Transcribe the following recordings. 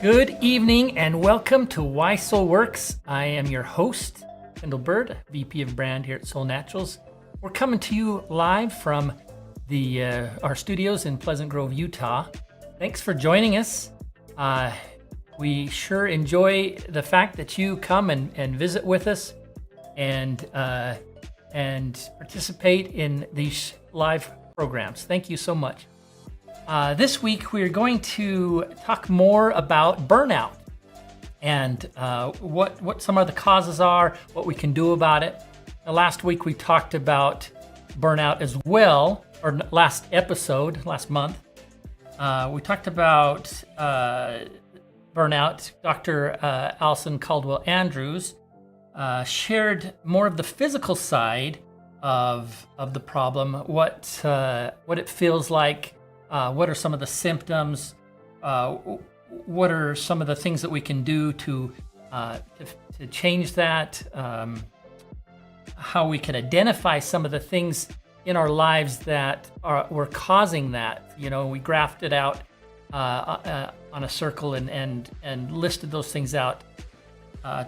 Good evening and welcome to Why Soul Works. I am your host, Kendall Bird, VP of Brand here at Soul Naturals. We're coming to you live from our studios in Pleasant Grove, Utah. Thanks for joining us. We sure enjoy the fact that you come and visit with us and participate in these live programs. Thank you so much. This week, we're going to talk more about burnout and what some of the causes are, what we can do about it. Last week, we talked about burnout as well, or last month. We talked about burnout. Dr. Alison Caldwell-Andrews shared more of the physical side of the problem, what it feels like. What are some of the symptoms? What are some of the things that we can do to change that? How we can identify some of the things in our lives that were causing that. You know, we graphed it out on a circle and listed those things out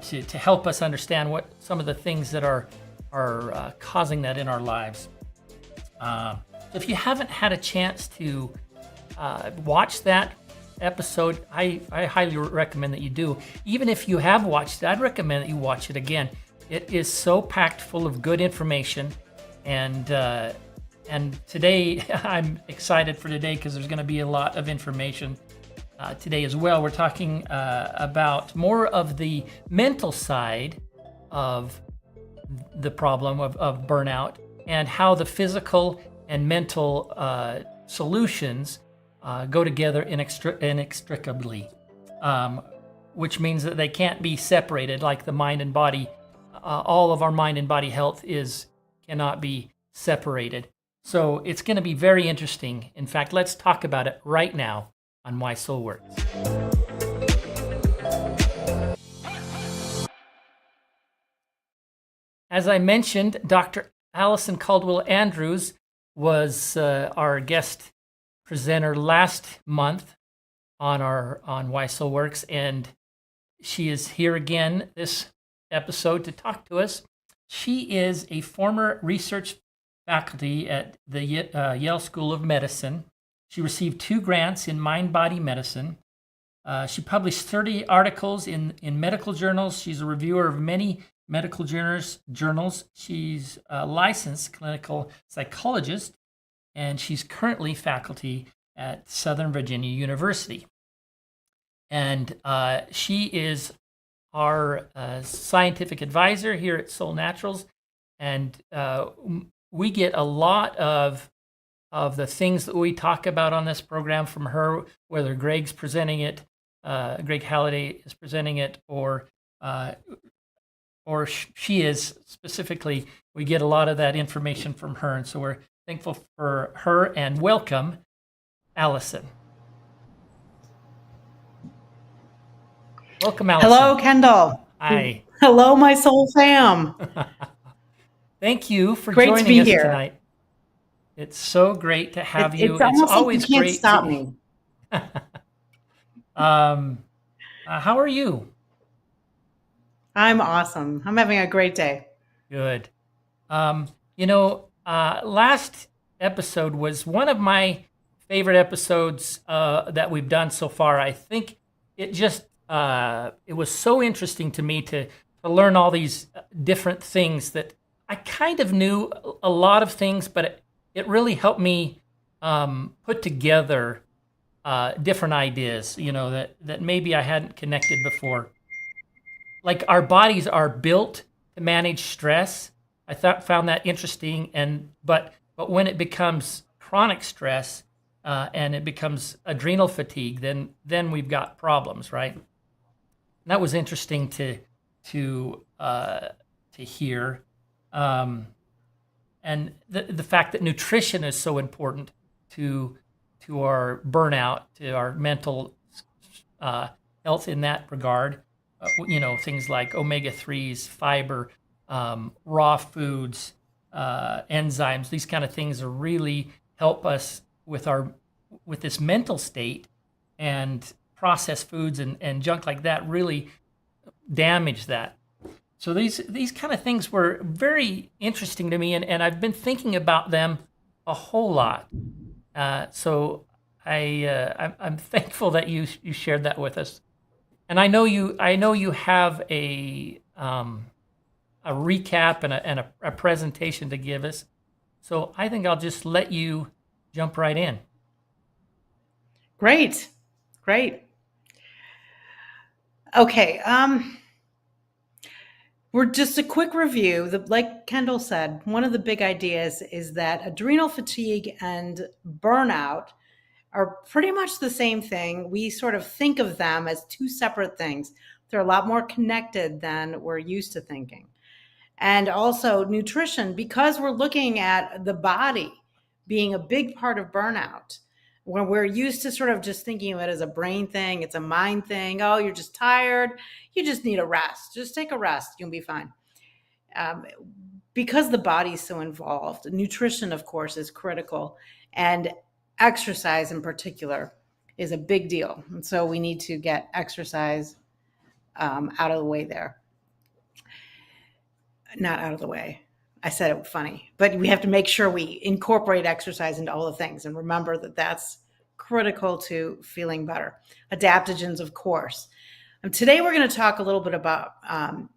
to help us understand what some of the things that are causing that in our lives. If you haven't had a chance to watch that episode, I highly recommend that you do. Even if you have watched it, I'd recommend that you watch it again. It is so packed full of good information, and today I'm excited for today because there's going to be a lot of information today as well. We're talking about more of the mental side of the problem of burnout and how the physical and mental solutions go together inextricably, which means that they can't be separated like the mind and body. All of our mind and body health cannot be separated. So it's going to be very interesting. In fact, let's talk about it right now on Why Soul Works. As I mentioned, Dr. Alison Caldwell-Andrews was our guest presenter last month on Why Soul Works, and she is here again this episode to talk to us. She is a former research faculty at the Yale School of Medicine. She received 2 grants in mind-body medicine. She published 30 articles in medical journals. She's a reviewer of many medical journals. She's a licensed clinical psychologist, and she's currently faculty at Southern Virginia University. And she is our scientific advisor here at Soul Naturals, and we get a lot of the things that we talk about on this program from her, whether Greg's presenting it, Greg Halliday is presenting it, or she is specifically. We get a lot of that information from her, and so we're thankful for her, and welcome, Alison. Welcome, Alison. Hello, Kendall. Hi. Hello, my soul fam. Thank you for Great joining to be us here tonight. It's so great to have you. It's almost always like you can't great stop me. How are you? I'm awesome. I'm having a great day. Good. Last episode was one of my favorite episodes that we've done so far. I think it just it was so interesting to me to learn all these different things that I kind of knew a lot of things, but it really helped me put together different ideas, that maybe I hadn't connected before. Like our bodies are built to manage stress. I found that interesting, but when it becomes chronic stress and it becomes adrenal fatigue, then we've got problems, right? And that was interesting to hear, and the fact that nutrition is so important to our burnout, to our mental health in that regard. Things like omega-3s, fiber, raw foods, enzymes, these kind of things really help us with this mental state and processed foods and junk like that really damage that. So these kind of things were very interesting to me, and I've been thinking about them a whole lot. So I'm thankful that you shared that with us. And I know you have a recap and a presentation to give us. So I think I'll just let you jump right in. Great. Great. Okay. We're just a quick review. Like Kendall said, one of the big ideas is that adrenal fatigue and burnout are pretty much the same thing. We sort of think of them as two separate things. They're a lot more connected than we're used to thinking. And also nutrition, because we're looking at the body being a big part of burnout. When we're used to sort of just thinking of it as a brain thing, it's a mind thing. Oh, you're just tired. You just need a rest. Just take a rest. You'll be fine. Because the body's so involved, nutrition, of course, is critical. And exercise in particular is a big deal. And so we need to get exercise out of the way there. Not out of the way. I said it funny, but we have to make sure we incorporate exercise into all the things and remember that that's critical to feeling better. Adaptogens, of course. Today, we're going to talk a little bit about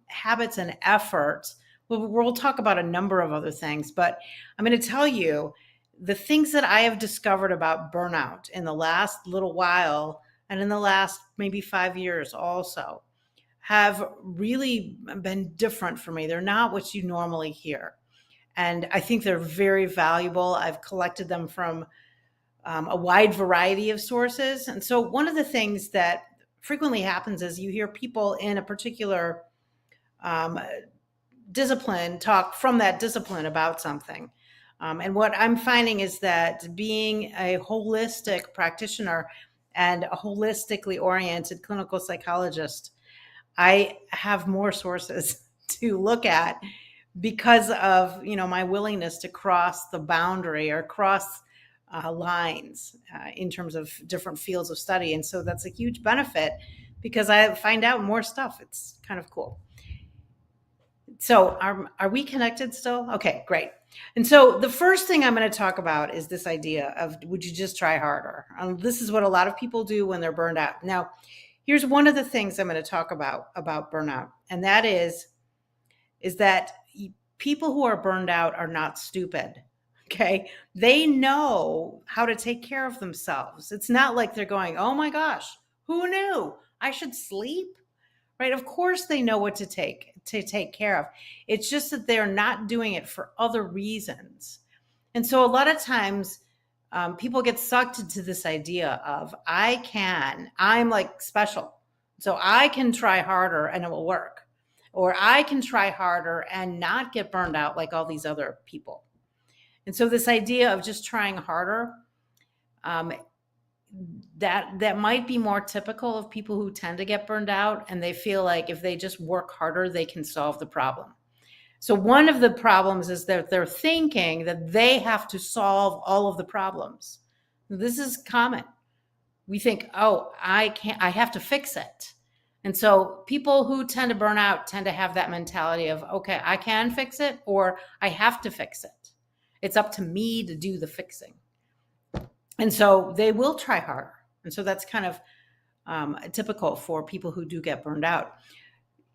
habits and efforts. We'll talk about a number of other things, but I'm going to tell you the things that I have discovered about burnout in the last little while and in the last maybe 5 years also have really been different for me. They're not what you normally hear. And I think they're very valuable. I've collected them from a wide variety of sources. And so one of the things that frequently happens is you hear people in a particular discipline talk from that discipline about something. And what I'm finding is that being a holistic practitioner and a holistically oriented clinical psychologist, I have more sources to look at because of, my willingness to cross the boundary or cross lines in terms of different fields of study. And so that's a huge benefit because I find out more stuff. It's kind of cool. So are we connected still? Okay, great. And so the first thing I'm going to talk about is this idea of, would you just try harder? This is what a lot of people do when they're burned out. Now, here's one of the things I'm going to talk about burnout, and that is that people who are burned out are not stupid, okay? They know how to take care of themselves. It's not like they're going, oh my gosh, who knew? I should sleep, right? Of course they know what to take care of. It's just that they're not doing it for other reasons. And so a lot of times, people get sucked into this idea of I'm like special. So I can try harder and it will work. Or I can try harder and not get burned out like all these other people. And so this idea of just trying harder, that might be more typical of people who tend to get burned out and they feel like if they just work harder, they can solve the problem. So one of the problems is that they're thinking that they have to solve all of the problems. This is common. We think, oh, I have to fix it. And so people who tend to burn out tend to have that mentality of, okay, I can fix it or I have to fix it. It's up to me to do the fixing. And so they will try harder. And so that's kind of typical for people who do get burned out.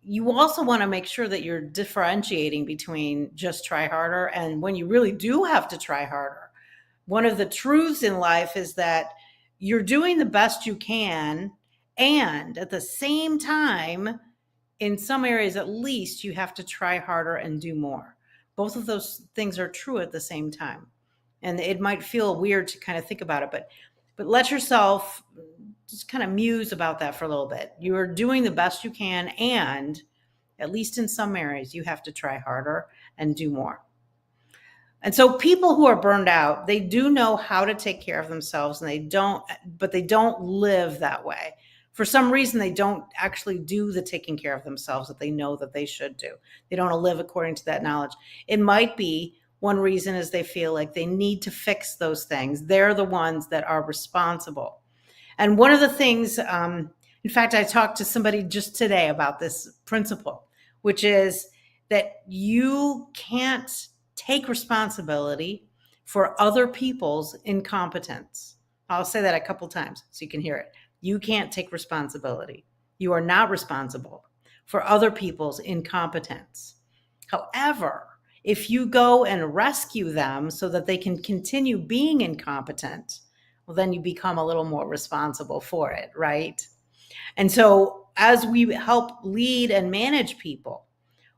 You also want to make sure that you're differentiating between just try harder and when you really do have to try harder. One of the truths in life is that you're doing the best you can, and at the same time, in some areas at least, you have to try harder and do more. Both of those things are true at the same time. And it might feel weird to kind of think about it, but let yourself just kind of muse about that for a little bit. You're doing the best you can, and at least in some areas, you have to try harder and do more. And so people who are burned out, they do know how to take care of themselves, and they don't live that way. For some reason, they don't actually do the taking care of themselves that they know that they should do. They don't live according to that knowledge. It might be one reason is they feel like they need to fix those things. They're the ones that are responsible. And one of the things, in fact, I talked to somebody just today about this principle, which is that you can't take responsibility for other people's incompetence. I'll say that a couple times so you can hear it. You can't take responsibility. You are not responsible for other people's incompetence. However, if you go and rescue them so that they can continue being incompetent, well, then you become a little more responsible for it, right? And so as we help lead and manage people,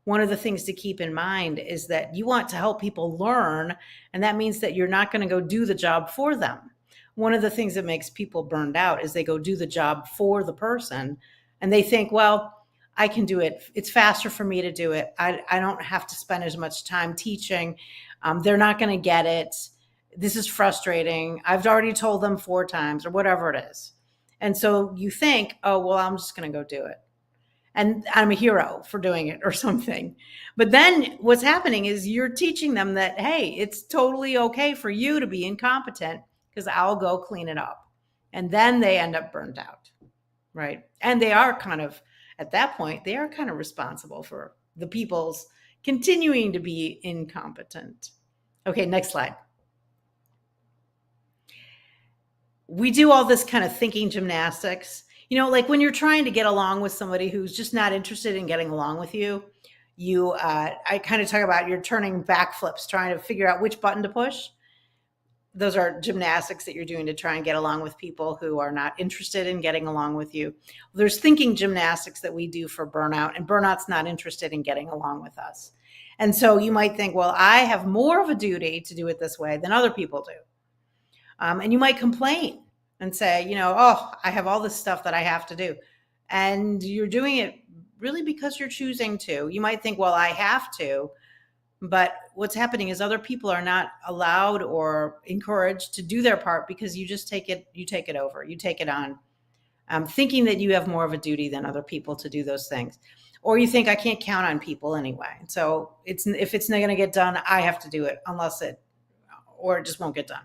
one of the things to keep in mind is that you want to help people learn, and that means that you're not going to go do the job for them. One of the things that makes people burned out is they go do the job for the person, and they think, well, I can do it. It's faster for me to do it. I don't have to spend as much time teaching. They're not going to get it. This is frustrating. I've already told them 4 times or whatever it is. And so you think, oh, well, I'm just going to go do it. And I'm a hero for doing it or something. But then what's happening is you're teaching them that, hey, it's totally okay for you to be incompetent because I'll go clean it up. And then they end up burned out, right? And they are kind of, at that point, they are kind of responsible for the people's continuing to be incompetent. Okay, next slide. We do all this kind of thinking gymnastics. You know, like when you're trying to get along with somebody who's just not interested in getting along with you, I kind of talk about you're turning backflips, trying to figure out which button to push. Those are gymnastics that you're doing to try and get along with people who are not interested in getting along with you. There's thinking gymnastics that we do for burnout, and burnout's not interested in getting along with us. And so you might think, well, I have more of a duty to do it this way than other people do. And you might complain and say, you know, oh, I have all this stuff that I have to do. And you're doing it really because you're choosing to. You might think, well, I have to. But what's happening is other people are not allowed or encouraged to do their part because you just take it over, you take it on, thinking that you have more of a duty than other people to do those things. Or you think I can't count on people anyway. So if it's not going to get done, I have to do it or it just won't get done.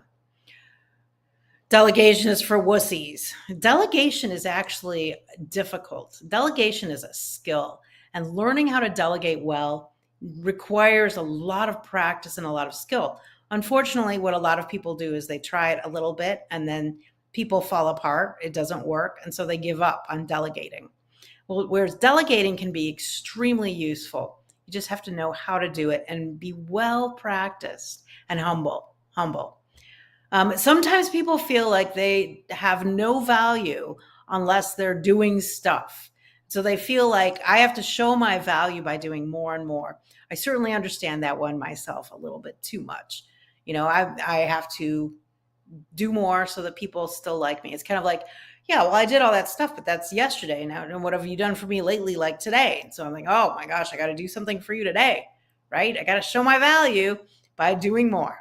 Delegation is for wussies. Delegation is actually difficult. Delegation is a skill, and learning how to delegate well requires a lot of practice and a lot of skill. Unfortunately, what a lot of people do is they try it a little bit and then people fall apart. It doesn't work. And so they give up on delegating. Well, whereas delegating can be extremely useful. You just have to know how to do it and be well practiced and humble. Sometimes people feel like they have no value unless they're doing stuff. So they feel like I have to show my value by doing more and more. I certainly understand that one myself a little bit too much. You know, I have to do more so that people still like me. It's kind of like, yeah, well, I did all that stuff, but that's yesterday. Now, and what have you done for me lately, like today? And so I'm like, oh my gosh, I got to do something for you today, right? I got to show my value by doing more.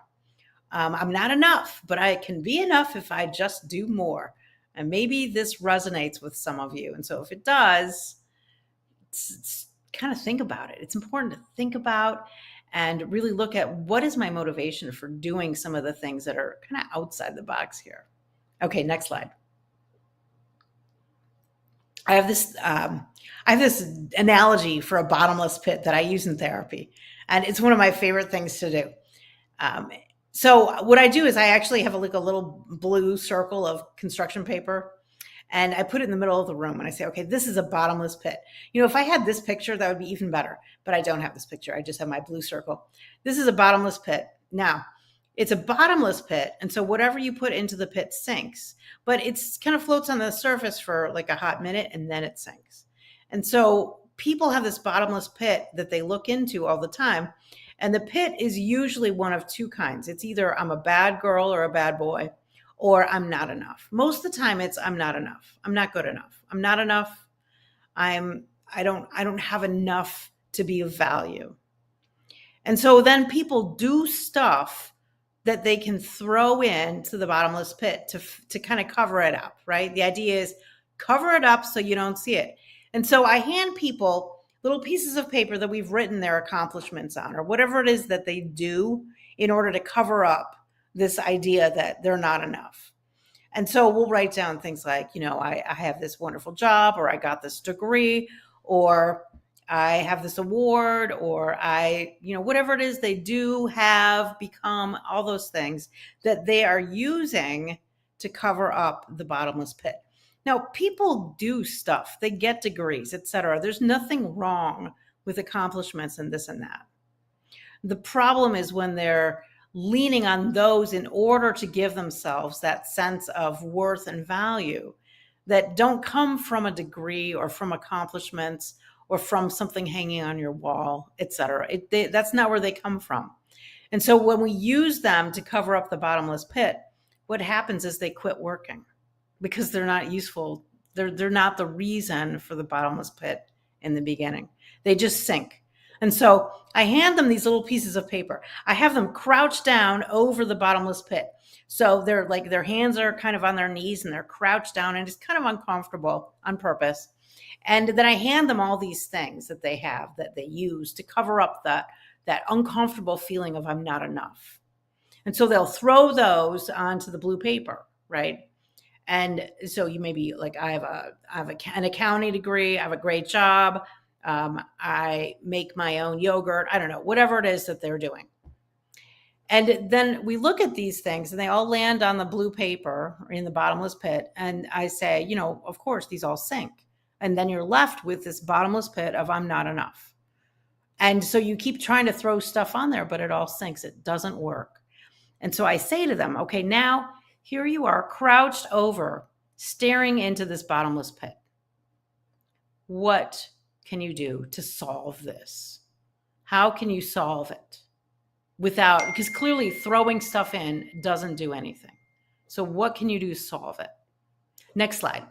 I'm not enough, but I can be enough if I just do more. And maybe this resonates with some of you. And so if it does, it's kind of think about it. It's important to think about and really look at what is my motivation for doing some of the things that are kind of outside the box here. Okay, next slide. I have this analogy for a bottomless pit that I use in therapy. And it's one of my favorite things to do. So what I do is I actually have a little blue circle of construction paper, and I put it in the middle of the room, and I say, okay, this is a bottomless pit. You know, if I had this picture, that would be even better, but I don't have this picture. I just have my blue circle. This is a bottomless pit. Now, it's a bottomless pit, and so whatever you put into the pit sinks, but it's kind of floats on the surface for like a hot minute, and then it sinks. And so people have this bottomless pit that they look into all the time. And the pit is usually one of 2 kinds. It's either I'm a bad girl or a bad boy, or I'm not enough. Most of the time it's I'm not enough. I'm not good enough. I'm not enough. I don't have enough to be of value. And so then people do stuff that they can throw into the bottomless pit to kind of cover it up, right? The idea is cover it up so you don't see it. And so I hand people little pieces of paper that we've written their accomplishments on, or whatever it is that they do in order to cover up this idea that they're not enough. And so we'll write down things like, I have this wonderful job, or I got this degree, or I have this award, or whatever it is they do have, become, all those things that they are using to cover up the bottomless pit. Now, people do stuff, they get degrees, etc. There's nothing wrong with accomplishments and this and that. The problem is when they're leaning on those in order to give themselves that sense of worth and value that don't come from a degree or from accomplishments or from something hanging on your wall, etc. That's not where they come from. And so when we use them to cover up the bottomless pit, what happens is they quit working because they're not useful. They're not the reason for the bottomless pit in the beginning. They just sink. And so I hand them these little pieces of paper. I have them crouch down over the bottomless pit. So they're like, their hands are kind of on their knees and they're crouched down, and it's kind of uncomfortable on purpose. And then I hand them all these things that they have that they use to cover up that uncomfortable feeling of I'm not enough. And so they'll throw those onto the blue paper, right? And so you may be like, I have an accounting degree, I have a great job, I make my own yogurt, I don't know, whatever it is that they're doing. And then we look at these things and they all land on the blue paper or in the bottomless pit. And I say, of course, these all sink. And then you're left with this bottomless pit of I'm not enough. And so you keep trying to throw stuff on there, but it all sinks. It doesn't work. And so I say to them, okay, now here you are crouched over, staring into this bottomless pit. What can you do to solve this? How can you solve it? Because clearly throwing stuff in doesn't do anything. So what can you do to solve it? Next slide.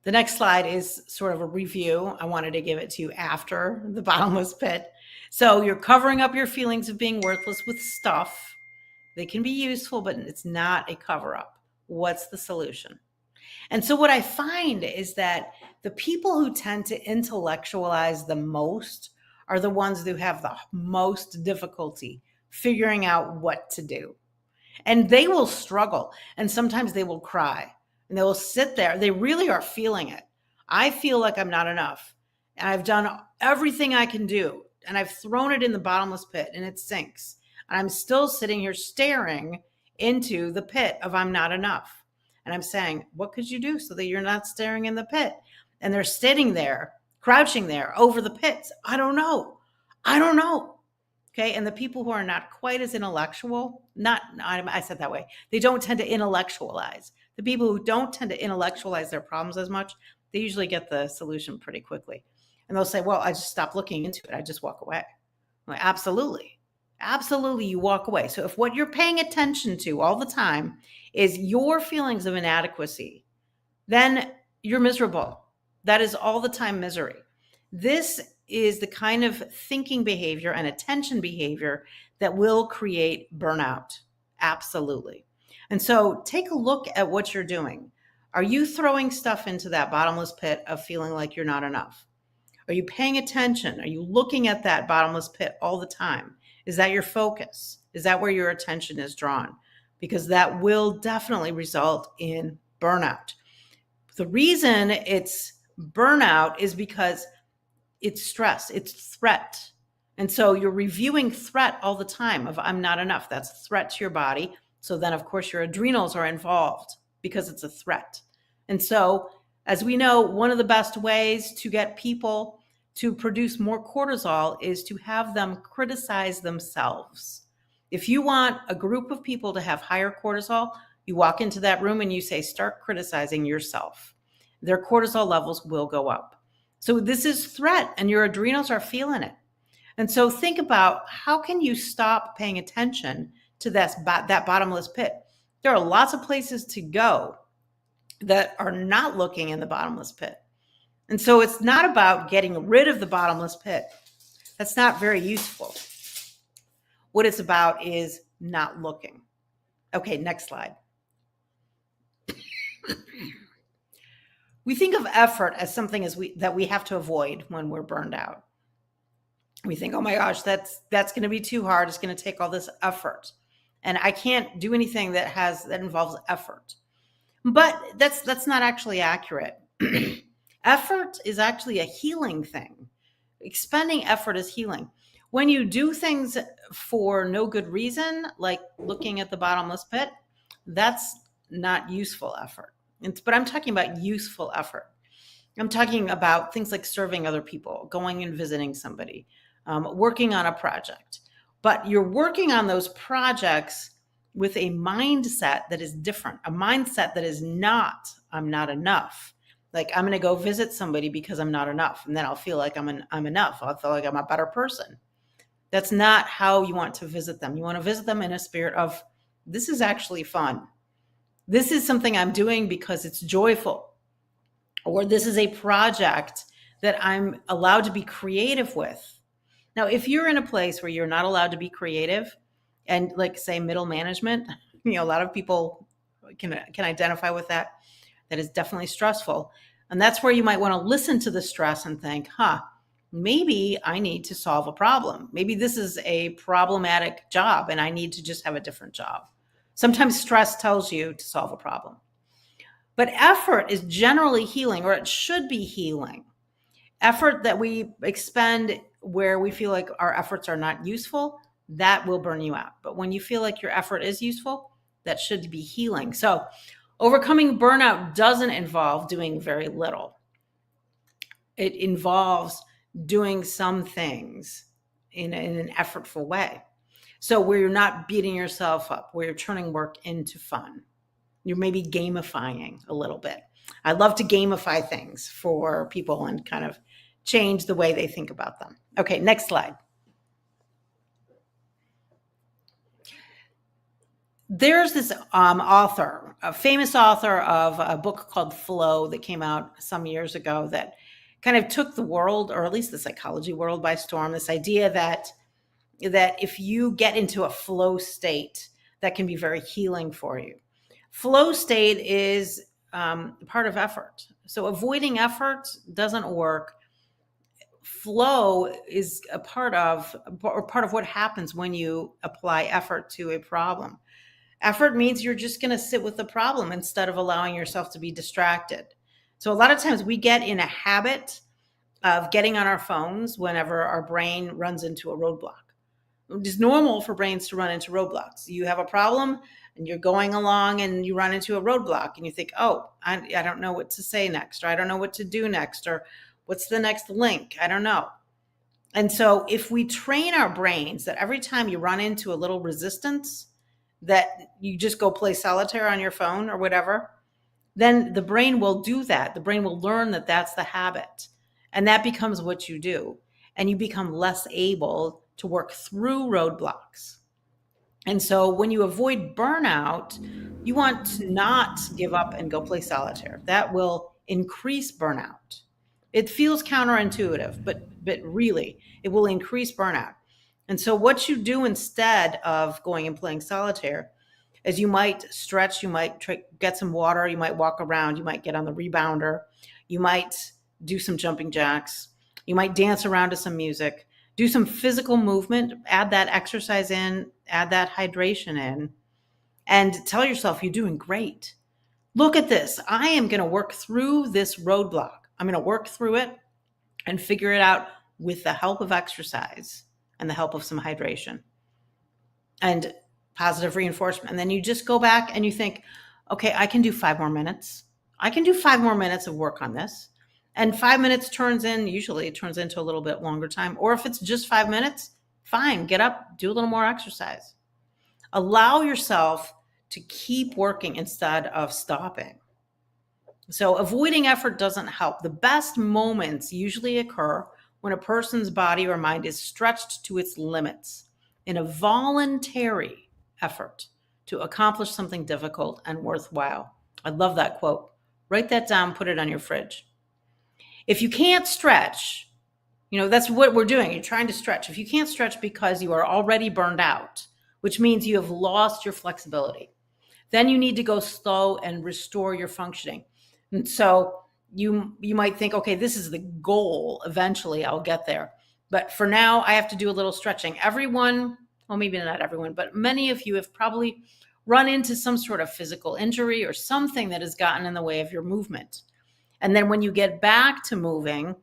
The next slide is sort of a review. I wanted to give it to you after the bottomless pit. So you're covering up your feelings of being worthless with stuff. They can be useful, but it's not a cover-up. What's the solution? And so what I find is that the people who tend to intellectualize the most are the ones who have the most difficulty figuring out what to do. And they will struggle, and sometimes they will cry, and they will sit there. They really are feeling it. I feel like I'm not enough, and I've done everything I can do, and I've thrown it in the bottomless pit, and it sinks. And I'm still sitting here staring into the pit of I'm not enough. And I'm saying, what could you do so that you're not staring in the pit? And they're sitting there, crouching there over the pits. I don't know. Okay. And the people who are not quite as intellectual, I said that way, they don't tend to intellectualize. The people who don't tend to intellectualize their problems as much, they usually get the solution pretty quickly. And they'll say, well, I just stop looking into it. I just walk away. I'm like, absolutely, you walk away. So if what you're paying attention to all the time is your feelings of inadequacy, then you're miserable. That is all the time misery. This is the kind of thinking behavior and attention behavior that will create burnout. Absolutely. And so take a look at what you're doing. Are you throwing stuff into that bottomless pit of feeling like you're not enough? Are you paying attention? Are you looking at that bottomless pit all the time? Is that your focus? Is that where your attention is drawn? Because that will definitely result in burnout. The reason it's burnout is because it's stress, it's threat. And so you're reviewing threat all the time of I'm not enough. That's a threat to your body. So then, of course, your adrenals are involved because it's a threat. And so, as we know, one of the best ways to get people to produce more cortisol is to have them criticize themselves. If you want a group of people to have higher cortisol, you walk into that room and you say, start criticizing yourself. Their cortisol levels will go up. So this is threat, and your adrenals are feeling it. And so think about, how can you stop paying attention to that bottomless pit? There are lots of places to go that are not looking in the bottomless pit. And so it's not about getting rid of the bottomless pit. That's not very useful. What it's about is not looking. Okay, next slide. We think of effort as something that we have to avoid when we're burned out. We think, oh my gosh, that's going to be too hard. It's going to take all this effort. and I can't do anything that involves effort. But that's not actually accurate. Effort is actually a healing thing. Expending effort is healing. When you do things for no good reason, like looking at the bottomless pit, that's not useful effort. But I'm talking about useful effort. I'm talking about things like serving other people, going and visiting somebody, working on a project. But you're working on those projects with a mindset that is different, a mindset that is not, I'm not enough. Like, I'm going to go visit somebody because I'm not enough. And then I'll feel like I'm enough. I'll feel like I'm a better person. That's not how you want to visit them. You want to visit them in a spirit of, this is actually fun. This is something I'm doing because it's joyful. Or this is a project that I'm allowed to be creative with. Now, if you're in a place where you're not allowed to be creative, and like say middle management, a lot of people can identify with that. That is definitely stressful. And that's where you might want to listen to the stress and think, maybe I need to solve a problem. Maybe this is a problematic job and I need to just have a different job. Sometimes stress tells you to solve a problem. But effort is generally healing, or it should be healing. Effort that we expend where we feel like our efforts are not useful, that will burn you out. But when you feel like your effort is useful, that should be healing. So overcoming burnout doesn't involve doing very little. It involves doing some things in an effortful way. So where you're not beating yourself up, where you're turning work into fun. You're maybe gamifying a little bit. I love to gamify things for people and kind of change the way they think about them. Okay, next slide. There's this author, a famous author of a book called Flow that came out some years ago that kind of took the world, or at least the psychology world, by storm. This idea that if you get into a flow state, that can be very healing for you. Flow state is part of effort. So avoiding effort doesn't work. Flow is a part of what happens when you apply effort to a problem. Effort means you're just going to sit with the problem instead of allowing yourself to be distracted. So a lot of times we get in a habit of getting on our phones whenever our brain runs into a roadblock. It's normal for brains to run into roadblocks. You have a problem and you're going along and you run into a roadblock and you think, I don't know what to say next, or I don't know what to do next, or what's the next link? I don't know. And so if we train our brains that every time you run into a little resistance, that you just go play solitaire on your phone or whatever, then the brain will do that. The brain will learn that that's the habit. And that becomes what you do. And you become less able to work through roadblocks. And so when you avoid burnout, you want to not give up and go play solitaire. That will increase burnout. It feels counterintuitive, but really, it will increase burnout. And so what you do instead of going and playing solitaire is you might stretch, you might get some water, you might walk around, you might get on the rebounder, you might do some jumping jacks, you might dance around to some music, do some physical movement, add that exercise in, add that hydration in, and tell yourself you're doing great. Look at this. I am going to work through this roadblock. I'm going to work through it and figure it out with the help of exercise and the help of some hydration and positive reinforcement. And then you just go back and you think, okay, I can do 5 more minutes. I can do 5 more minutes of work on this. And 5 minutes usually it turns into a little bit longer time. Or if it's just 5 minutes, fine, get up, do a little more exercise. Allow yourself to keep working instead of stopping. So avoiding effort doesn't help. The best moments usually occur when a person's body or mind is stretched to its limits in a voluntary effort to accomplish something difficult and worthwhile. I love that quote. Write that down, put it on your fridge. If you can't stretch, that's what we're doing. You're trying to stretch. If you can't stretch because you are already burned out, which means you have lost your flexibility, then you need to go slow and restore your functioning. And so you might think, okay, this is the goal. Eventually I'll get there. But for now, I have to do a little stretching. Everyone well, maybe not everyone, but many of you have probably run into some sort of physical injury or something that has gotten in the way of your movement. And then when you get back to moving,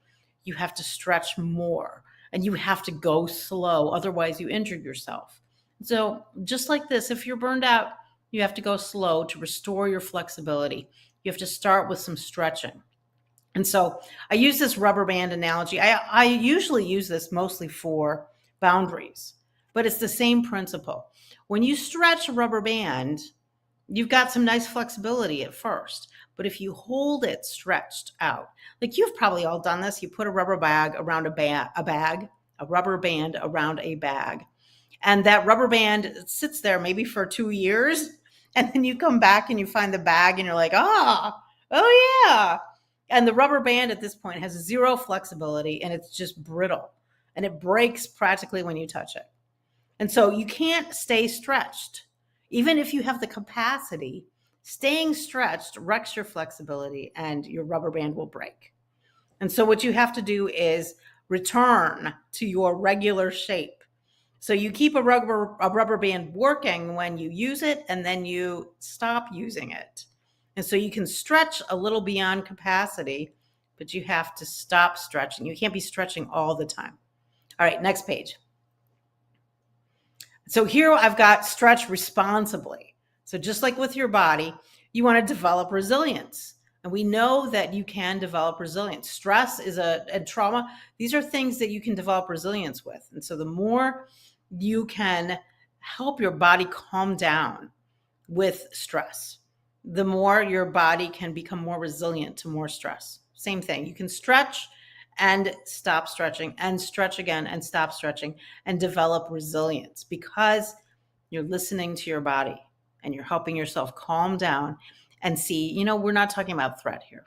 you have to stretch more and you have to go slow. Otherwise, you injure yourself. So, just like this, if you're burned out, you have to go slow to restore your flexibility. You have to start with some stretching. And so I use this rubber band analogy. I usually use this mostly for boundaries, but it's the same principle. When you stretch a rubber band, you've got some nice flexibility at first. But if you hold it stretched out, like you've probably all done this, you put a rubber bag around a rubber band around a bag, and that rubber band sits there maybe for 2 years, and then you come back and you find the bag and you're like, oh yeah. And the rubber band at this point has zero flexibility and it's just brittle and it breaks practically when you touch it. And so you can't stay stretched. Even if you have the capacity, staying stretched wrecks your flexibility and your rubber band will break. And so what you have to do is return to your regular shape. So you keep a rubber band working when you use it, and then you stop using it. And so you can stretch a little beyond capacity, but you have to stop stretching. You can't be stretching all the time. All right, next page. So here I've got stretch responsibly. So just like with your body, you want to develop resilience. And we know that you can develop resilience. Stress is and trauma. These are things that you can develop resilience with. And so the more you can help your body calm down with stress, the more your body can become more resilient to more stress. Same thing. You can stretch and stop stretching and stretch again and stop stretching and develop resilience because you're listening to your body and you're helping yourself calm down and see, we're not talking about threat here.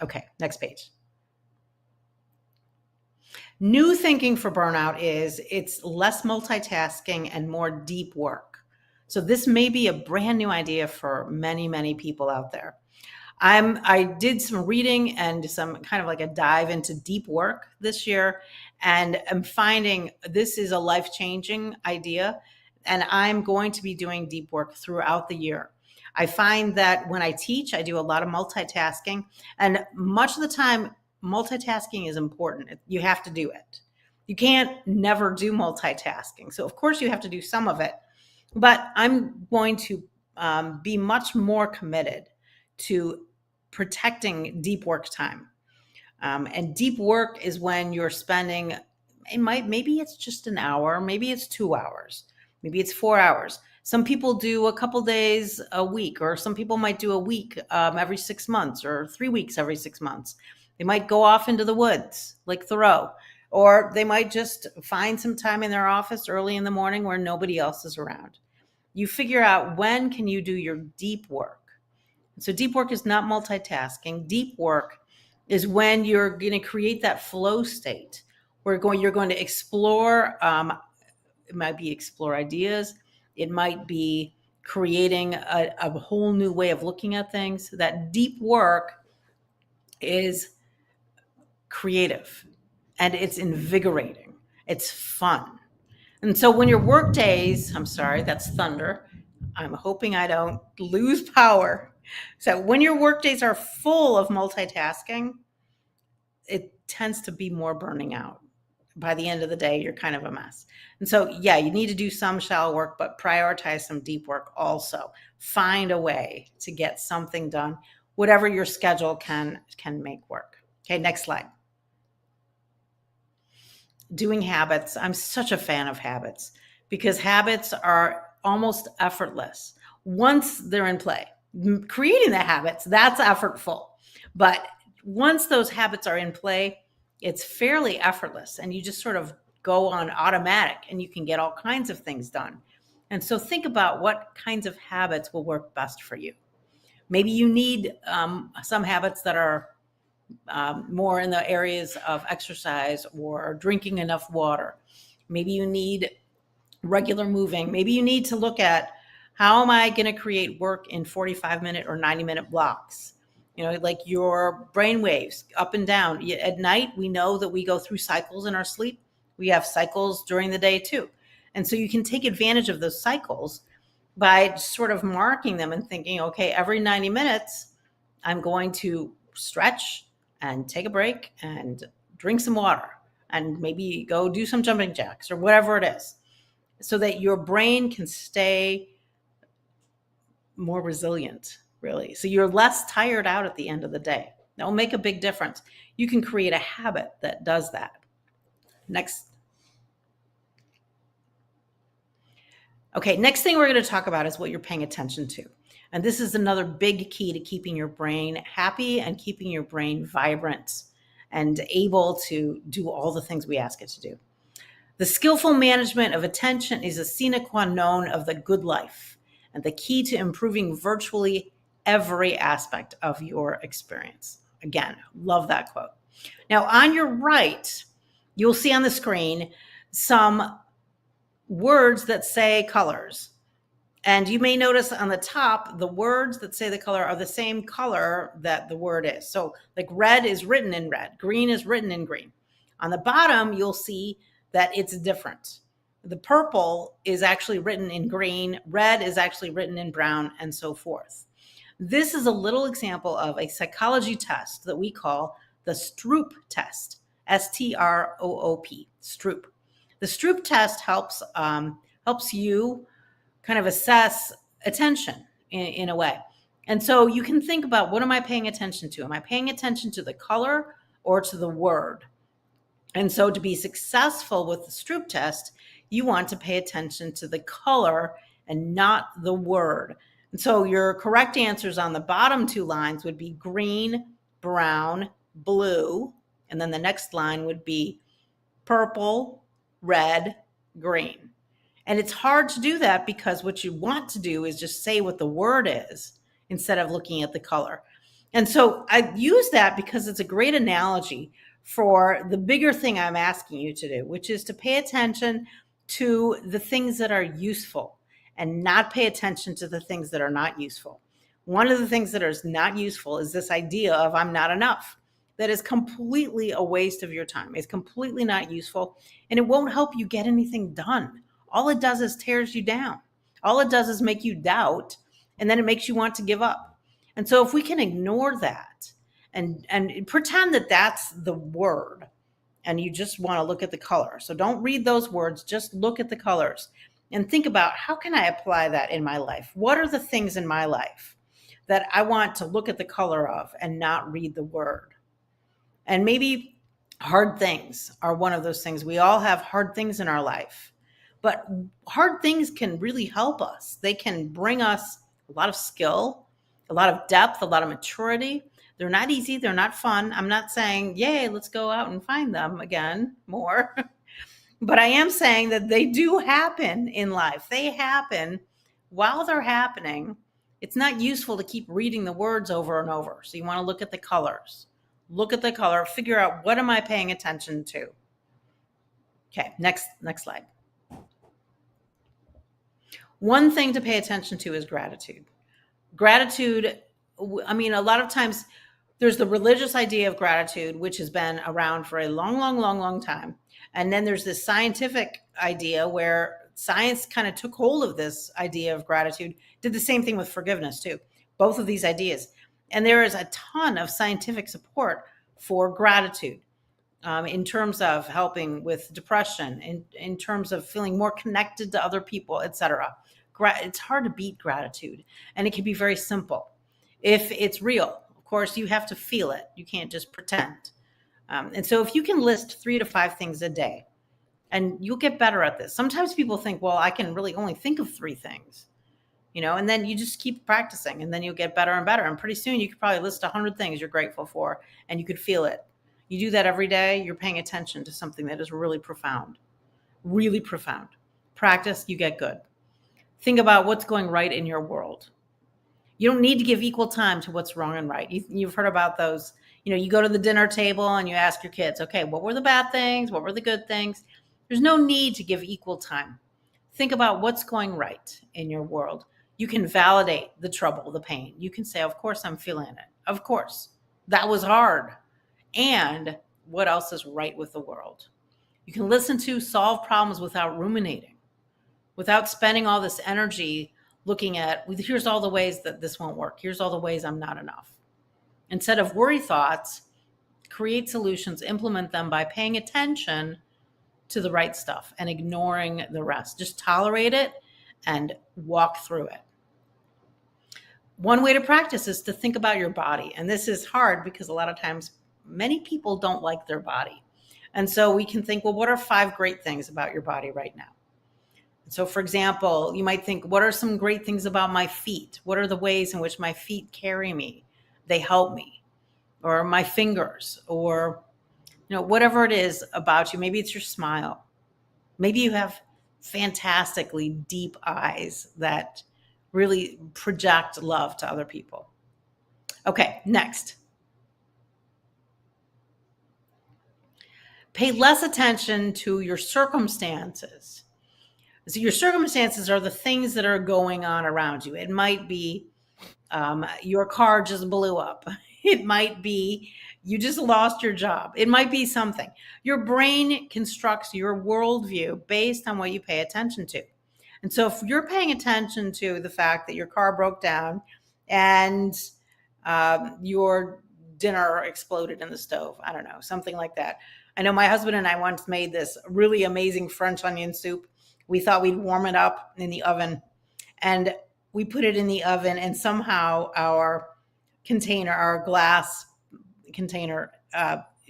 Okay, next page. New thinking for burnout is it's less multitasking and more deep work. So this may be a brand new idea for many, many people out there. I did some reading and some kind of like a dive into deep work this year, and I'm finding this is a life-changing idea, and I'm going to be doing deep work throughout the year. I find that when I teach, I do a lot of multitasking, and much of the time, multitasking is important. You have to do it. You can't never do multitasking. So of course you have to do some of it, but I'm going to be much more committed to protecting deep work time. And deep work is when you're spending, maybe it's just an hour, maybe it's 2 hours, maybe it's 4 hours. Some people do a couple days a week, or some people might do a week every 6 months, or 3 weeks every 6 months. They might go off into the woods like Thoreau, or they might just find some time in their office early in the morning where nobody else is around. You figure out when can you do your deep work. So deep work is not multitasking. Deep work is when you're going to create that flow state where you're going to explore. It might be explore ideas. It might be creating a whole new way of looking at things. That deep work is creative and it's invigorating. It's fun. And so when your work days, I'm sorry, that's thunder. I'm hoping I don't lose power. So when your work days are full of multitasking, it tends to be more burning out. By the end of the day, you're kind of a mess. And so, yeah, you need to do some shallow work, but prioritize some deep work also. Find a way to get something done, whatever your schedule can make work. Okay, next slide. Doing habits. I'm such a fan of habits because habits are almost effortless once they're in play. Creating the habits, that's effortful. But once those habits are in play, it's fairly effortless and you just sort of go on automatic and you can get all kinds of things done. And so think about what kinds of habits will work best for you. Maybe you need some habits that are more in the areas of exercise or drinking enough water. Maybe you need regular moving. Maybe you need to look at how am I going to create work in 45-minute or 90-minute blocks? Like your brain waves up and down. At night, we know that we go through cycles in our sleep. We have cycles during the day too. And so you can take advantage of those cycles by sort of marking them and thinking, okay, every 90 minutes, I'm going to stretch and take a break and drink some water and maybe go do some jumping jacks or whatever it is, so that your brain can stay more resilient, really. So you're less tired out at the end of the day. That will make a big difference. You can create a habit that does that. Next. Okay, next thing we're going to talk about is what you're paying attention to. And this is another big key to keeping your brain happy and keeping your brain vibrant and able to do all the things we ask it to do. The skillful management of attention is a sine qua non of the good life and the key to improving virtually every aspect of your experience. Again, love that quote. Now, on your right, you'll see on the screen some words that say colors. And you may notice on the top, the words that say the color are the same color that the word is. So like red is written in red, green is written in green. On the bottom, you'll see that it's different. The purple is actually written in green, red is actually written in brown, and so forth. This is a little example of a psychology test that we call the Stroop test, S-T-R-O-O-P, Stroop. The Stroop test helps you kind of assess attention in a way. And so you can think about, what am I paying attention to? Am I paying attention to the color or to the word? And so to be successful with the Stroop test, you want to pay attention to the color and not the word. And so your correct answers on the bottom two lines would be green, brown, blue, and then the next line would be purple, red, green. And it's hard to do that because what you want to do is just say what the word is instead of looking at the color. And so I use that because it's a great analogy for the bigger thing I'm asking you to do, which is to pay attention to the things that are useful and not pay attention to the things that are not useful. One of the things that is not useful is this idea of I'm not enough. That is completely a waste of your time. It's completely not useful, and it won't help you get anything done. All it does is tears you down. All it does is make you doubt, and then it makes you want to give up. And so if we can ignore that and pretend that that's the word, and you just want to look at the color. So don't read those words, just look at the colors and think about, how can I apply that in my life? What are the things in my life that I want to look at the color of and not read the word? And maybe hard things are one of those things. We all have hard things in our life, but hard things can really help us. They can bring us a lot of skill, a lot of depth, a lot of maturity. They're not easy. They're not fun. I'm not saying, yay, let's go out and find them again more. But I am saying that they do happen in life. They happen. While they're happening, it's not useful to keep reading the words over and over. So you want to look at the colors. Look at the color, figure out, what am I paying attention to? Okay, next slide. One thing to pay attention to is gratitude. Gratitude, I mean, a lot of times there's the religious idea of gratitude, which has been around for a long time. And then there's this scientific idea where science kind of took hold of this idea of gratitude, did the same thing with forgiveness too, both of these ideas. And there is a ton of scientific support for gratitude in terms of helping with depression, in terms of feeling more connected to other people, etc. It's hard to beat gratitude, and it can be very simple. If it's real, of course, you have to feel it. You can't just pretend. And so if you can list 3 to 5 things a day, and you'll get better at this. Sometimes people think, well, I can really only think of 3 things. And then you just keep practicing, and then you'll get better and better. And pretty soon you could probably list 100 things you're grateful for, and you could feel it. You do that every day, you're paying attention to something that is really profound. Really profound. Practice, you get good. Think about what's going right in your world. You don't need to give equal time to what's wrong and right. You've heard about those. You go to the dinner table and you ask your kids, okay, what were the bad things? What were the good things? There's no need to give equal time. Think about what's going right in your world. You can validate the trouble, the pain. You can say, of course, I'm feeling it. Of course, that was hard. And what else is right with the world? You can listen to solve problems without ruminating. without spending all this energy looking at, well, here's all the ways that this won't work. Here's all the ways I'm not enough. Instead of worry thoughts, create solutions, implement them by paying attention to the right stuff and ignoring the rest. Just tolerate it and walk through it. One way to practice is to think about your body. And this is hard because a lot of times many people don't like their body. And so we can think, well, what are 5 great things about your body right now? So for example, you might think, what are some great things about my feet? What are the ways in which my feet carry me? They help me. Or my fingers, or whatever it is about you. Maybe it's your smile. Maybe you have fantastically deep eyes that really project love to other people. Okay, next. Pay less attention to your circumstances. So your circumstances are the things that are going on around you. It might be your car just blew up. It might be you just lost your job. It might be something. Your brain constructs your worldview based on what you pay attention to. And so if you're paying attention to the fact that your car broke down and your dinner exploded in the stove, I don't know, something like that. I know my husband and I once made this really amazing French onion soup. We thought we'd warm it up in the oven, and we put it in the oven, and somehow our container, our glass container,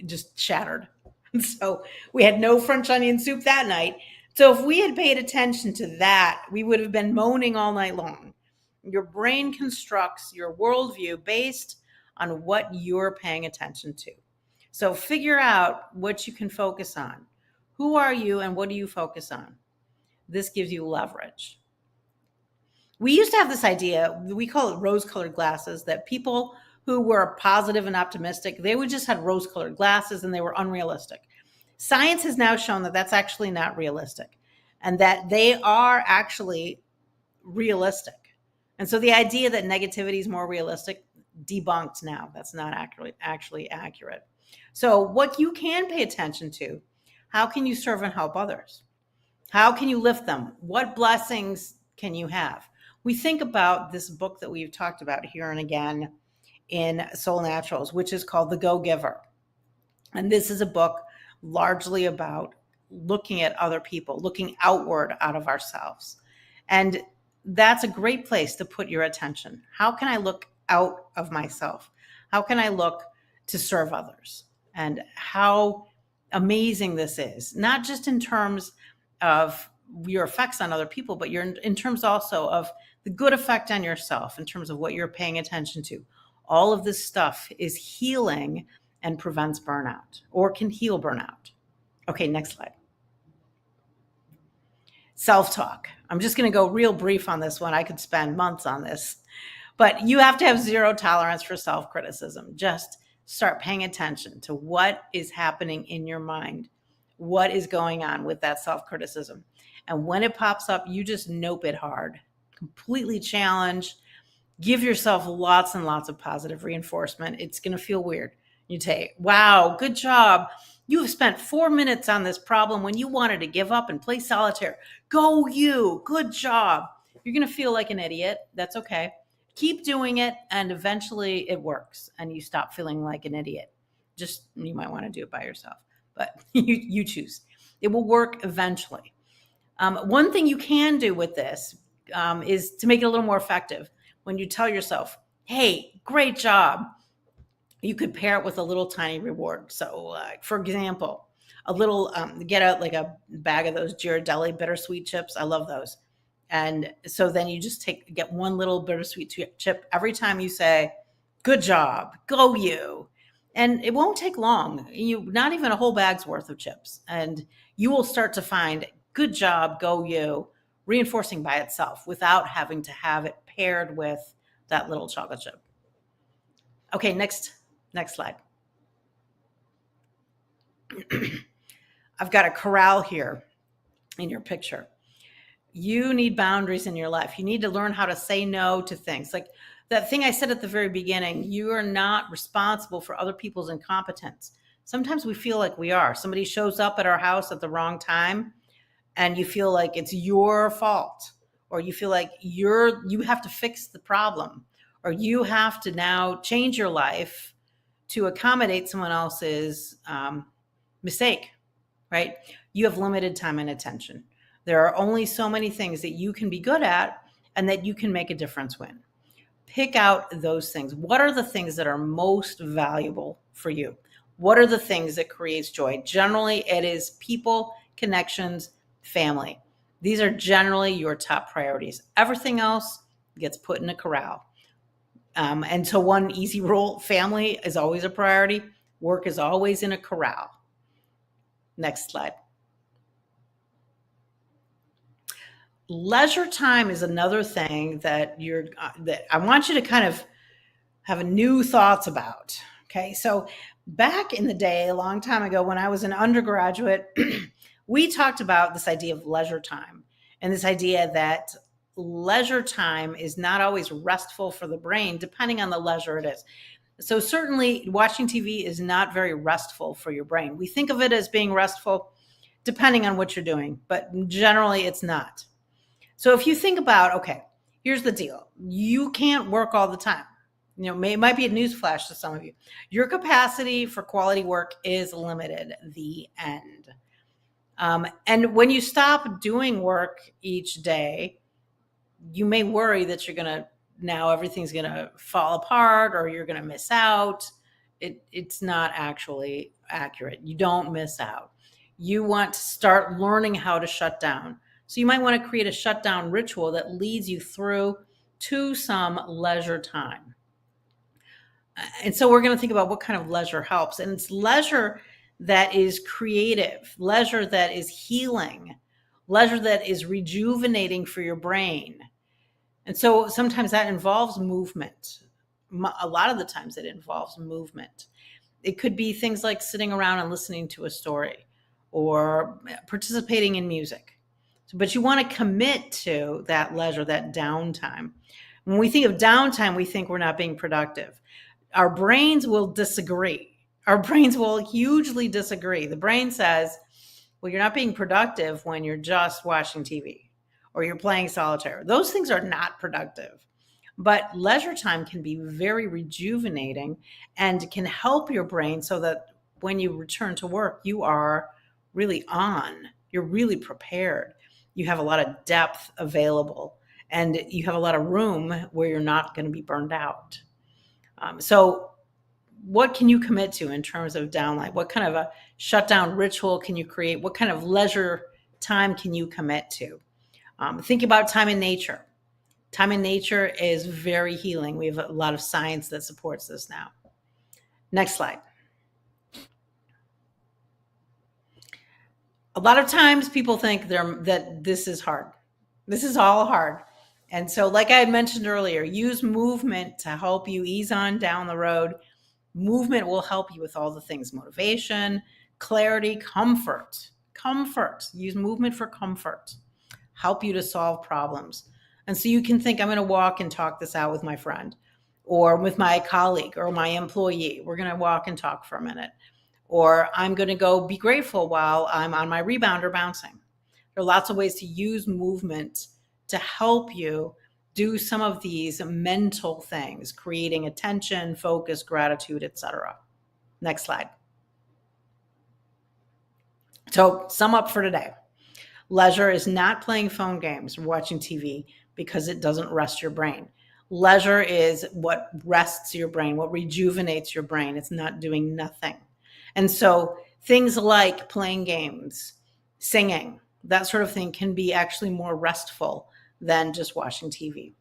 just shattered. And so we had no French onion soup that night. So if we had paid attention to that, we would have been moaning all night long. Your brain constructs your worldview based on what you're paying attention to. So figure out what you can focus on. Who are you and what do you focus on? This gives you leverage. We used to have this idea, we call it rose-colored glasses, that people who were positive and optimistic, they would just have rose-colored glasses and they were unrealistic. Science has now shown that that's actually not realistic and that they are actually realistic. And so the idea that negativity is more realistic, debunked now. That's not actually accurate. So what you can pay attention to, how can you serve and help others? How can you lift them? What blessings can you have? We think about this book that we've talked about here and again in Soul Naturals, which is called The Go-Giver. And this is a book largely about looking at other people, looking outward out of ourselves. And that's a great place to put your attention. How can I look out of myself? How can I look to serve others? And how amazing this is, not just in terms of your effects on other people, but you're in terms also of the good effect on yourself, in terms of what you're paying attention to. All of this stuff is healing and prevents burnout, or can heal burnout. Okay, next slide. Self-talk. I'm just going to go real brief on this one. I could spend months on this, but you have to have zero tolerance for self-criticism. Just start paying attention to what is happening in your mind, what is going on with that self-criticism. And when it pops up, you just nope it hard, completely challenge, give yourself lots and lots of positive reinforcement. It's going to feel weird. You say, wow, good job. You have spent 4 minutes on this problem when you wanted to give up and play solitaire. Go you, good job. You're going to feel like an idiot. That's okay. Keep doing it, and eventually it works, and you stop feeling like an idiot. Just, you might want to do it by yourself, but you choose. It will work eventually. One thing you can do with this is to make it a little more effective. When you tell yourself, hey, great job, you could pair it with a little tiny reward. So for example, a little, get out like a bag of those Ghirardelli bittersweet chips. I love those. And so then you just get one little bittersweet chip every time you say, good job, go you. And it won't take long. Not even a whole bag's worth of chips. And you will start to find good job, go you, reinforcing by itself without having to have it paired with that little chocolate chip. Okay, next slide. I've got a corral here in your picture. You need boundaries in your life. You need to learn how to say no to things. Like that thing I said at the very beginning, you are not responsible for other people's incompetence. Sometimes we feel like we are. Somebody shows up at our house at the wrong time. and you feel like it's your fault, or you feel like you have to fix the problem, or you have to now change your life to accommodate someone else's mistake, right? You have limited time and attention. There are only so many things that you can be good at and that you can make a difference with. Pick out those things. What are the things that are most valuable for you? What are the things that creates joy? Generally, it is people, connections, family. These are generally your top priorities. Everything else gets put in a corral. And so one easy rule, family is always a priority. Work is always in a corral. Next slide. Leisure time is another thing that that I want you to kind of have new thoughts about. Okay, so back in the day, a long time ago, when I was an undergraduate, we talked about this idea of leisure time, and this idea that leisure time is not always restful for the brain, depending on the leisure it is. So certainly watching TV is not very restful for your brain. We think of it as being restful depending on what you're doing, but generally it's not. So if you think about, okay, here's the deal. You can't work all the time. You know, it might be a newsflash to some of you. Your capacity for quality work is limited, the end. And when you stop doing work each day, you may worry that you're going to, now everything's going to fall apart or you're going to miss out. It's not actually accurate. You don't miss out. You want to start learning how to shut down. So you might want to create a shutdown ritual that leads you through to some leisure time. And so we're going to think about what kind of leisure helps. And it's leisure that is creative, leisure that is healing, leisure that is rejuvenating for your brain. And so sometimes that involves movement. A lot of the times it involves movement. It could be things like sitting around and listening to a story or participating in music. But you want to commit to that leisure, that downtime. When we think of downtime, we think we're not being productive. Our brains will disagree. Our brains will hugely disagree. The brain says, well, you're not being productive when you're just watching TV or you're playing solitaire. Those things are not productive. But leisure time can be very rejuvenating and can help your brain so that when you return to work, you are really on. You're really prepared. You have a lot of depth available and you have a lot of room where you're not going to be burned out. So what can you commit to in terms of downline? What kind of a shutdown ritual can you create? What kind of leisure time can you commit to? Think about time in nature. Time in nature is very healing. We have a lot of science that supports this now. Next slide. A lot of times people think that this is hard. This is all hard. And so like I had mentioned earlier, use movement to help you ease on down the road. Movement will help you with all the things: motivation, clarity, comfort. Use movement for comfort. Help you to solve problems. And so you can think, I'm going to walk and talk this out with my friend or with my colleague or my employee. We're going to walk and talk for a minute. Or I'm going to go be grateful while I'm on my rebounder bouncing. There are lots of ways to use movement to help you do some of these mental things, creating attention, focus, gratitude, etc. Next slide. So sum up for today. Leisure is not playing phone games or watching TV because it doesn't rest your brain. Leisure is what rests your brain, what rejuvenates your brain. It's not doing nothing. And so things like playing games, singing, that sort of thing can be actually more restful than just watching TV.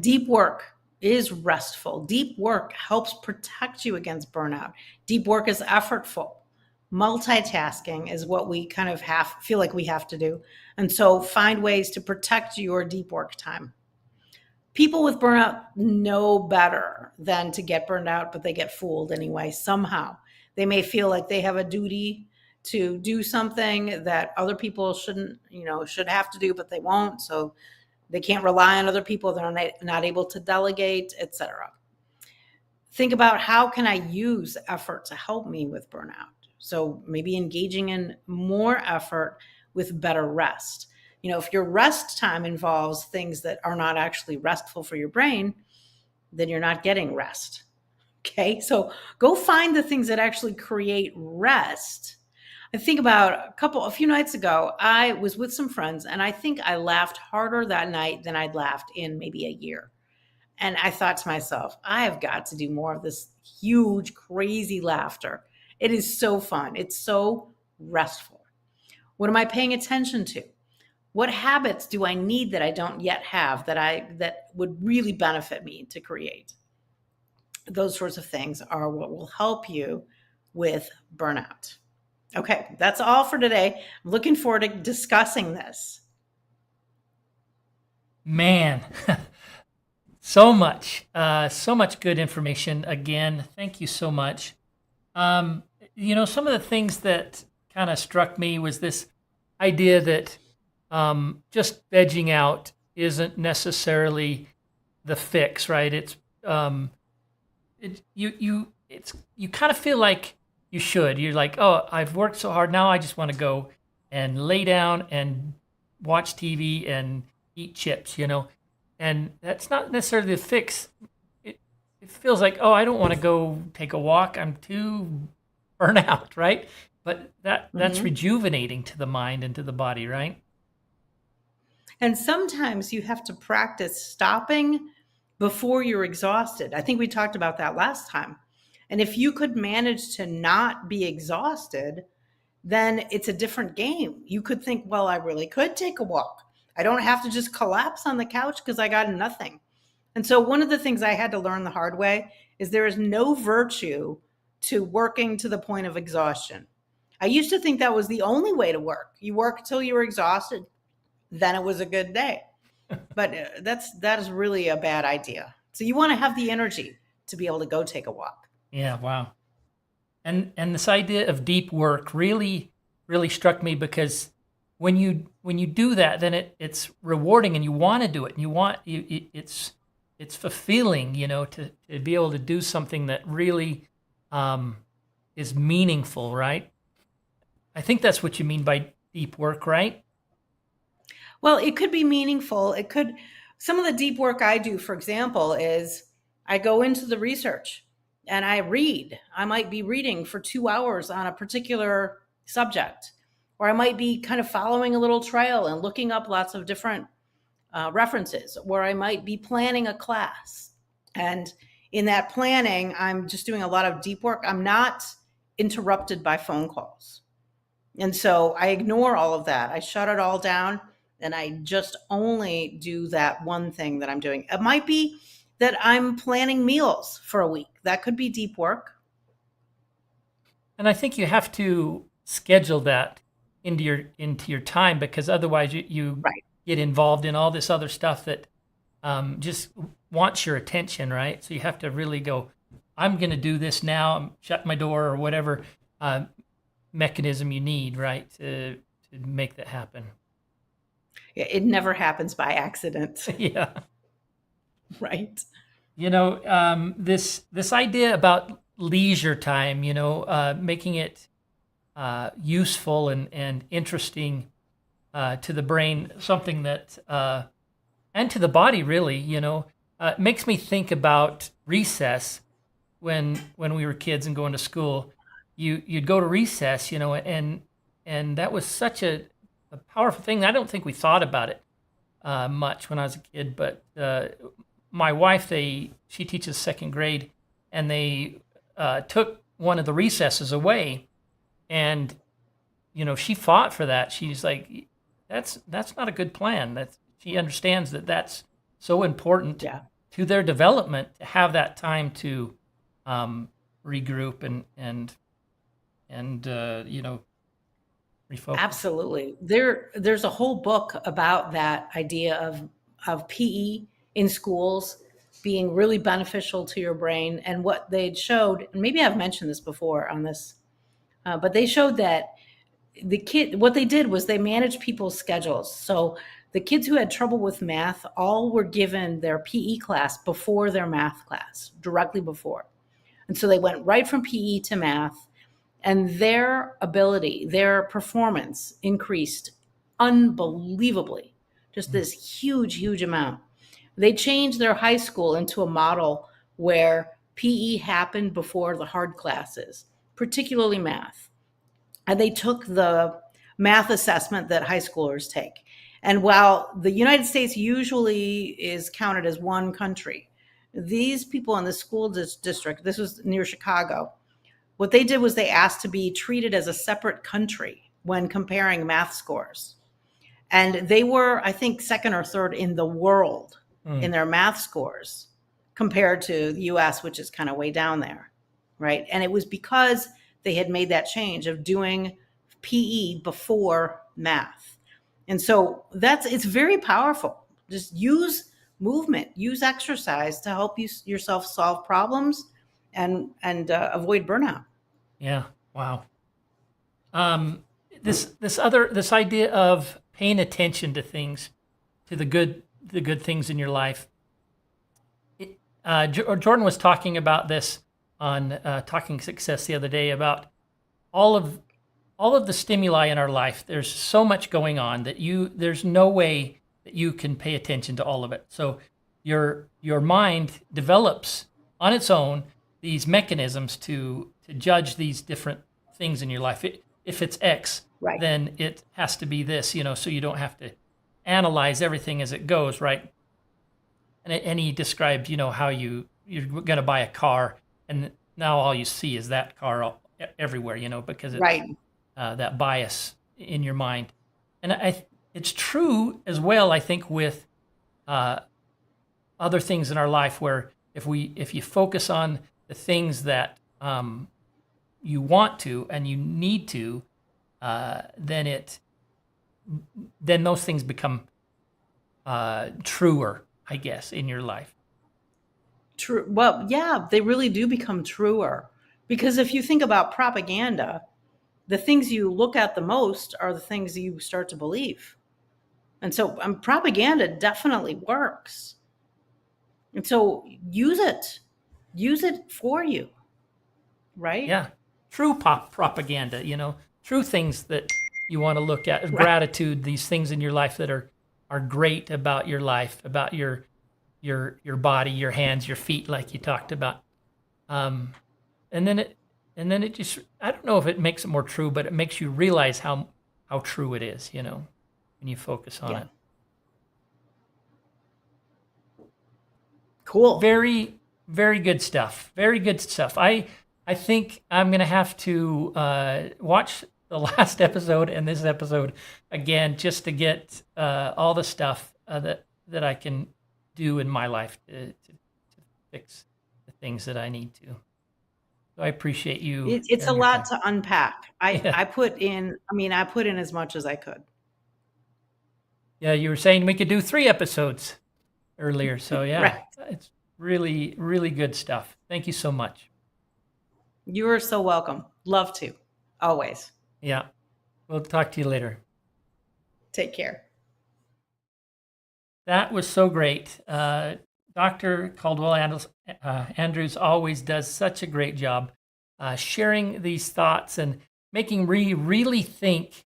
Deep work is restful. Deep work helps protect you against burnout. Deep work is effortful. Multitasking is what we kind of feel like we have to do. And so find ways to protect your deep work time. People with burnout know better than to get burned out, but they get fooled anyway, somehow. They may feel like they have a duty to do something that other people should have to do, but they won't. So they can't rely on other people. They're not able to delegate, etc. Think about, how can I use effort to help me with burnout? So maybe engaging in more effort with better rest. If your rest time involves things that are not actually restful for your brain, then you're not getting rest. Okay, so go find the things that actually create rest. I think about a few nights ago, I was with some friends, and I think I laughed harder that night than I'd laughed in maybe a year. And I thought to myself, I have got to do more of this huge, crazy laughter. It is so fun. It's so restful. What am I paying attention to? What habits do I need that I don't yet have that would really benefit me to create? Those sorts of things are what will help you with burnout. Okay, that's all for today. I'm looking forward to discussing this. Man, so much good information. Again, thank you so much. Some of the things that kind of struck me was this idea that just vegging out isn't necessarily the fix, right? It's you kind of feel like you should. You're like, oh, I've worked so hard. Now I just want to go and lay down and watch TV and eat chips, and that's not necessarily the fix. It feels like, oh, I don't want to go take a walk. I'm too burnt out, right? But that's rejuvenating to the mind and to the body, right? And sometimes you have to practice stopping before you're exhausted. I think we talked about that last time. And if you could manage to not be exhausted, then it's a different game. You could think, well, I really could take a walk. I don't have to just collapse on the couch because I got nothing. And so one of the things I had to learn the hard way is there is no virtue to working to the point of exhaustion. I used to think that was the only way to work. You work until you were exhausted, then it was a good day. But that is really a bad idea. So you want to have the energy to be able to go take a walk. Yeah, wow. And this idea of deep work really, really struck me, because when you do that, then it's rewarding and you want to do it. And it's fulfilling, to be able to do something that really is meaningful, right? I think that's what you mean by deep work, right? Well, it could be meaningful. Some of the deep work I do, for example, is I go into the research and I read. I might be reading for 2 hours on a particular subject, or I might be kind of following a little trail and looking up lots of different references, or I might be planning a class. And in that planning, I'm just doing a lot of deep work. I'm not interrupted by phone calls. And so I ignore all of that. I shut it all down and I just only do that one thing that I'm doing. It might be that I'm planning meals for a week. That could be deep work. And I think you have to schedule that into your time, because otherwise you Right. get involved in all this other stuff that just wants your attention, right? So you have to really go, I'm going to do this now. I'm shut my door, or whatever mechanism you need, right, to make that happen. Yeah, it never happens by accident. Yeah. Right. This idea about leisure time, making it useful and interesting to the brain, something that and to the body, really, makes me think about recess. When we were kids and going to school, you'd go to recess, and that was such a powerful thing. I don't think we thought about it much when I was a kid, but my wife, she teaches second grade, and they took one of the recesses away, and she fought for that. She's like, that's not a good plan. She understands that that's so important to their development, to have that time to regroup and refocus. Absolutely. There's a whole book about that idea of PE in schools being really beneficial to your brain. And what they showed, and maybe I've mentioned this before on this, but they showed that what they did was they managed people's schedules. So the kids who had trouble with math all were given their PE class before their math class, directly before. And so they went right from PE to math, and their ability, their performance increased unbelievably, just this huge amount. They changed their high school into a model where PE happened before the hard classes, particularly math. And they took the math assessment that high schoolers take. And while the United States usually is counted as one country, these people in the school district, this was near Chicago, what they did was they asked to be treated as a separate country when comparing math scores. And they were, I think, second or third in the world in their math scores compared to the US, which is kind of way down there, right? And it was because they had made that change of doing PE before math. And so it's very powerful. Just use movement, use exercise to help yourself solve problems and avoid burnout. Yeah. Wow. This idea of paying attention to things, to the good things in your life. Jordan was talking about this on Talking Success the other day about all of the stimuli in our life. There's so much going on that there's no way that you can pay attention to all of it. So your mind develops on its own these mechanisms to judge these different things in your life. If it's X, Right. then it has to be this, so you don't have to analyze everything as it goes, right? And he described, how you're going to buy a car, and now all you see is that car everywhere, because it's Right. That bias in your mind. And it's true as well, I think, with other things in our life, where if you focus on the things that you want to and you need to, then those things become truer, I guess, in your life. True. Well, yeah, they really do become truer. Because if you think about propaganda, the things you look at the most are the things you start to believe. And so propaganda definitely works. And so use it for you, right? Yeah, true propaganda, true things that you want to look at, Right. gratitude, these things in your life that are great about your life, about your body, your hands, your feet, like you talked about. And then it just, I don't know if it makes it more true, but it makes you realize how true it is, when you focus on it. Cool. Very, very good stuff. Very good stuff. I think I'm going to have to watch the last episode and this episode again, just to get all the stuff that I can do in my life to fix the things that I need to. So I appreciate you. It's a your lot time. to unpack. Yeah. I put in as much as I could. Yeah, you were saying we could do 3 episodes earlier. So yeah, Right. It's really, really good stuff. Thank you so much. You are so welcome. Love to. Always. Yeah. We'll talk to you later. Take care. That was so great. Dr. Caldwell Andrews always does such a great job sharing these thoughts and making really think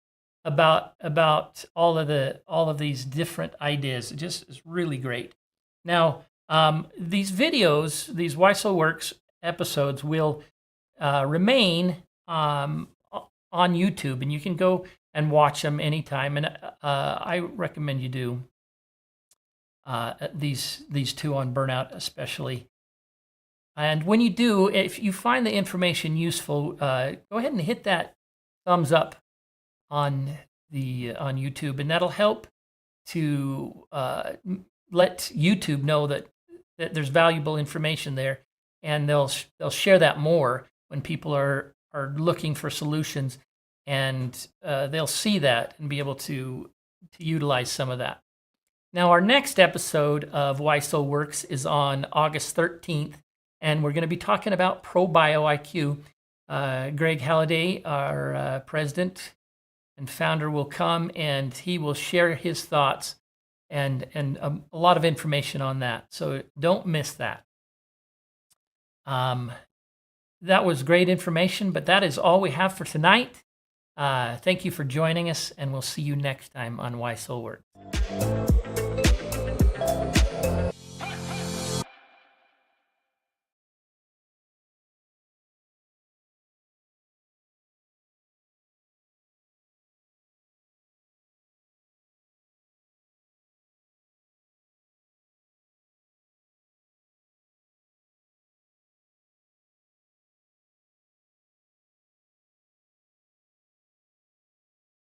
about all of these different ideas. It just is really great. Now, these videos, these Why So Works episodes, will remain on YouTube, and you can go and watch them anytime. And I recommend you do. These 2 on burnout especially. And when you do, if you find the information useful, go ahead and hit that thumbs up on YouTube, and that'll help to let YouTube know that there's valuable information there, and they'll share that more when people are looking for solutions, and they'll see that and be able to utilize some of that. Now, our next episode of Why So Works is on August 13th, and we're going to be talking about ProBioIQ. Greg Halliday, our president and founder, will come, and he will share his thoughts and a lot of information on that. So don't miss that. That was great information, but that is all we have for tonight. Thank you for joining us, and we'll see you next time on Why Soul Works.